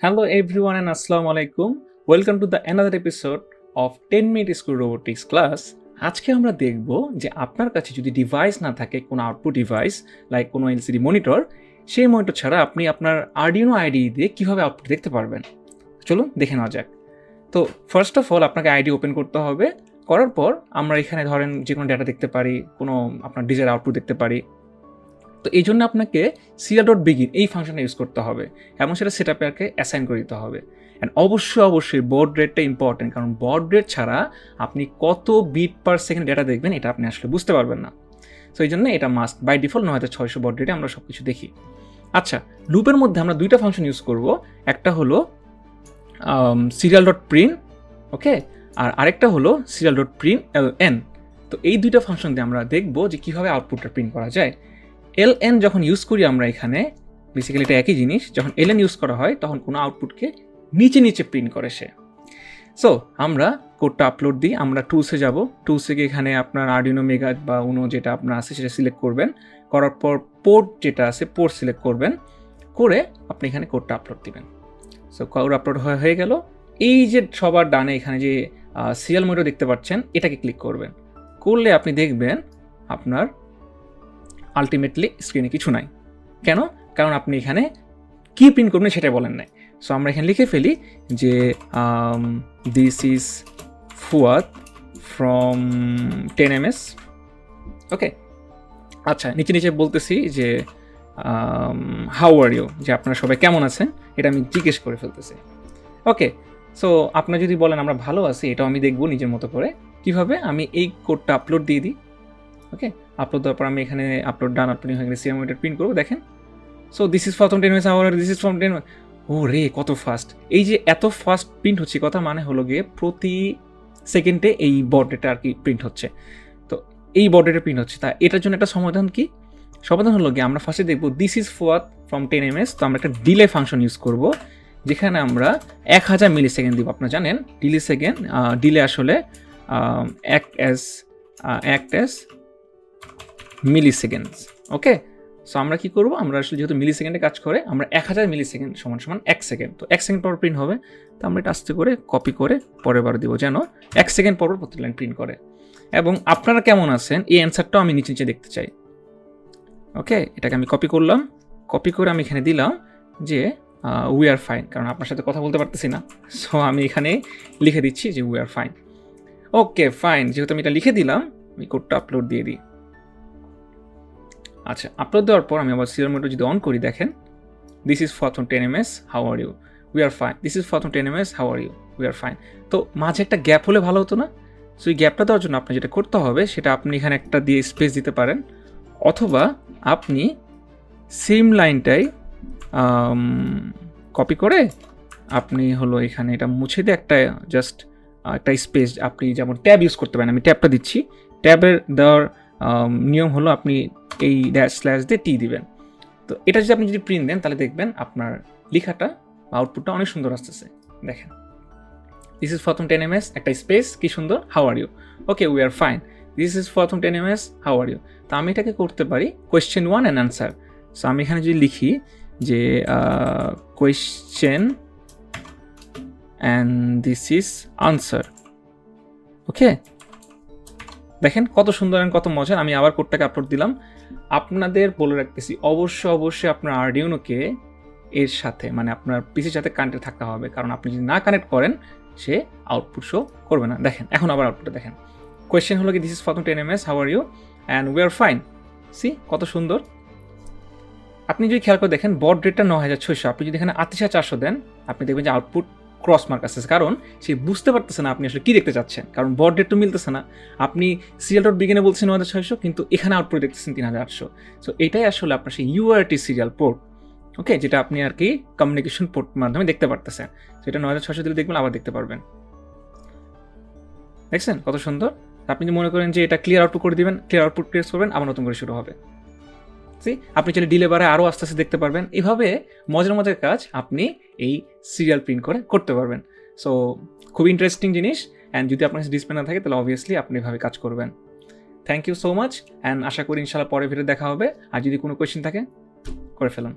Hello everyone and Assalamu alaikum. Welcome to the another episode of 10-minute school robotics class. আজকে আমরা দেখব যে আপনার কাছে যদি ডিভাইস না থাকে কোনো আউটপুট ডিভাইস লাইক কোনো এলসিডি মনিটর, সেই মনিটর ছাড়া আপনি আপনার আরডিনো আইডি দিয়ে কিভাবে আউটপুট দেখতে পারবেন। চলুন দেখে নেওয়া যাক। তো ফার্স্ট অফ অল আপনাকে আইডি ওপেন করতে হবে। করার পর আমরা এখানে ধরেন যে কোনো ডেটা দেখতে পারি, কোনো আপনার ডিজায়ার আউটপুট দেখতে পারি। তো এই জন্য আপনাকে serial.begin এই ফাংশনটা ইউজ করতে হবে এবং সেটা সেট আপে অ্যাসাইন করে দিতে হবে। অ্যান্ড অবশ্যই বড রেটটা ইম্পর্টেন্ট, কারণ বড রেট ছাড়া আপনি কত বিট পার সেকেন্ড ডেটা দেখবেন এটা আপনি আসলে বুঝতে পারবেন না। সো এই জন্য এটা মাস্ট বাই ডিফল্ট 9600 বড রেটে আমরা সব কিছু দেখি। আচ্ছা, লুপের মধ্যে আমরা দুইটা ফাংশন ইউজ করব। একটা হলো serial.print, ওকে, আর আরেকটা হলো serial.print ln। তো এই দুইটা ফাংশন দিয়ে আমরা দেখব যে কীভাবে আউটপুটটা প্রিন্ট করা যায়। ln যখন ইউজ করি আমরা এখানে বেসিক্যালি এটা একই জিনিস। যখন ln ইউজ করা হয় তখন কোনো আউটপুটকে নিচে প্রিন্ট করে সে। সো আমরা কোডটা আপলোড দিই। আমরা টুলসে যাব। টুলসে গিয়ে এখানে আপনার আরডিনো মেগা বা উনো যেটা আপনার আছে সেটা সিলেক্ট করবেন। করার পর পোর্ট যেটা আছে পোর্ট সিলেক্ট করবেন, করে আপনি এখানে কোডটা আপলোড দিবেন। সো কোড আপলোড হয়ে গেল। এই যে সবার ডানে এখানে যে সিরিয়াল মনিটর দেখতে পাচ্ছেন এটাকে ক্লিক করবেন। করলে আপনি দেখবেন আপনার আলটিমেটলি স্ক্রিনে কিছু নাই। কেন? কারণ আপনি এখানে কি প্রিন্ট করবেন সেটা বলেন নাই। সো আমরা এখানে লিখে ফেলি যে this is Fuad from 10 ms। ওকে, আচ্ছা, নিচে বলতেছি যে হাউ আর ইউ, যে আপনারা সবাই কেমন আছেন এটা আমি জিজ্ঞেস করে ফেলতেছি। ওকে, সো আপনারা যদি বলেন আমরা ভালো আছি, এটাও আমি দেখবো নিজের মতো করে কিভাবে আমি এই কোডটা আপলোড দিয়ে দিই। ওকে, আপলোড দেওয়ার পর আমি এখানে আপলোড ডান আপলোডিং হয়ে গেলে সিএম প্রিন্ট করবো। দেখেন, so this is from 10 ms hour, this is from 10। ও রে, কত ফাস্ট! এই যে এত ফাস্ট প্রিন্ট হচ্ছে, কথা মানে হলো গিয়ে প্রতি সেকেন্ডে এই বর্ডেটা আর কি প্রিন্ট হচ্ছে। তো এই বর্ডেটা প্রিন্ট হচ্ছে, তা এটার জন্য একটা সমাধান কি? সমাধান হলো গিয়ে আমরা ফার্স্টে দেখবো দিস ইজ ফ্রম 10 ms। তো আমরা একটা ডিলে ফাংশন ইউজ করব, যেখানে আমরা 1000 মিলি সেকেন্ড দিব। আপনারা জানেন ডিলে আসলে অ্যাক্ট অ্যাজ মিলি সেকেন্ডস। ওকে, সো আমরা কি করবো, আমরা আসলে যেহেতু মিলি সেকেন্ডে কাজ করে আমরা 1000 মিলি সেকেন্ড সমান 1 সেকেন্ড। তো 1 সেকেন্ড পর প্রিন্ট হবে। তো আমরা এটা আস্তে করে কপি করে পরের বার দিব, যেন 1 সেকেন্ড পর প্রতি লাইন প্রিন্ট করে। এবং আপনারা কেমন আছেন এই অ্যান্সারটাও আমি নিচে দেখতে চাই। ওকে, এটাকে আমি কপি করলাম। কপি করে আমি এখানে দিলাম যে উই আর ফাইন, কারণ আপনার সাথে কথা বলতে পারতেছি না। সো আমি এখানে লিখে দিচ্ছি যে we are fine. Okay fine, যেহেতু আমি এটা লিখে দিলাম আমি কোডটা আপলোড দিয়ে দিই। আচ্ছা, আপলোড দেওয়ার পর আমি আবার সিরিয়াল মনিটর যদি অন করি, দেখেন this is from 10 ms how are you, we are fine. This is from 10 ms how are you, we are fine. তো মাঝে একটা গ্যাপ হলে ভালো হতো না? সো এই গ্যাপটা দেওয়ার জন্য আপনি যেটা করতে হবে সেটা আপনি এখানে একটা দিয়ে স্পেস দিতে পারেন, অথবা আপনি সেম লাইনটাই কপি করে আপনি হলো এখানে এটা মুছে দিয়ে একটা জাস্ট একটা স্পেস আপনি যেমন ট্যাব ইউজ করতে পারেন। আমি ট্যাবটা দিচ্ছি। ট্যাবের দেওয়ার নিয়ম হলো আপনি এই স্ল্যাশ দিয়ে টি দিবেন। তো এটা যদি আপনি প্রিন্ট দেন তাহলে দেখবেন আপনার লেখাটা আউটপুটটা অনেক সুন্দর আসতেছে। দেখেন, দিস ইজ ফ্রম 10 ms একটা স্পেস, কি সুন্দর, how are you, okay we are fine. This is from 10 ms how are you. তো আমি এটাকে করতে পারি কোয়েশ্চেন 1 অ্যান্ড আনসার। সো আমি এখানে যদি লিখি যে question and this is answer. Okay, দেখেন কত সুন্দর কত মজা। আমি আবার কোডটাকে আপলোড দিলাম। আপনাদের বলে রাখতেছি অবশ্যই আপনার আরডিনোকে এর সাথে মানে আপনার পিসির সাথে কানেক্টেড থাকতে হবে, কারণ আপনি যদি না কানেক্ট করেন সে আউটপুট শো করবে না। দেখেন, এখন আবার আউটপুটটা দেখেন। কোয়েশ্চেন হলো কি this is from 10 ms how are you and we are fine. See কত সুন্দর! আপনি যদি খেয়াল করে দেখেন বড রেটটা 9600, আপনি যদি এখানে 8400 দেন আপনি দেখবেন যে আউটপুট ক্রস মার্ক আসছে, কারণ সে বুঝতে পারতেছে না আপনি আসলে কি দেখতে চাচ্ছেন, কারণ বড রেট তো মিলতেছে না। আপনি serial.begin বলছেন 9600, কিন্তু এখানে আউটপুট দেখতেছেন 3800। সো এটাই আসলে আপনার সেই ইউআরটি সিরিয়াল পোর্ট, ওকে, যেটা আপনি আর কি কমিউনিকেশন পোর্ট মাধ্যমে দেখতে পারতেছেন। সেটা 9600 দিলে দেখবেন আবার দেখতে পারবেন। দেখছেন কত সুন্দর! আপনি যদি মনে করেন যে এটা ক্লিয়ার আউটপুট করে দিবেন, ক্লিয়ার আউটপুট প্রেস করবেন, আবার নতুন করে শুরু হবে। আপনি চাইলে ডিলে বারে আরও আস্তে দেখতে পারবেন। এভাবে মজার কাজ আপনি এই সিরিয়াল প্রিন্ট করে করতে পারবেন। সো খুব ইন্টারেস্টিং জিনিস। অ্যান্ড যদি আপনার কাছে ডিসপ্লে না থাকে তাহলে অবভিয়াসলি আপনি এভাবে কাজ করবেন। Thank you so much. And আশা করি ইনশাল্লাহ পরে ভিডিও দেখা হবে। আর যদি কোনো কোয়েশ্চেন থাকে করে ফেলুন।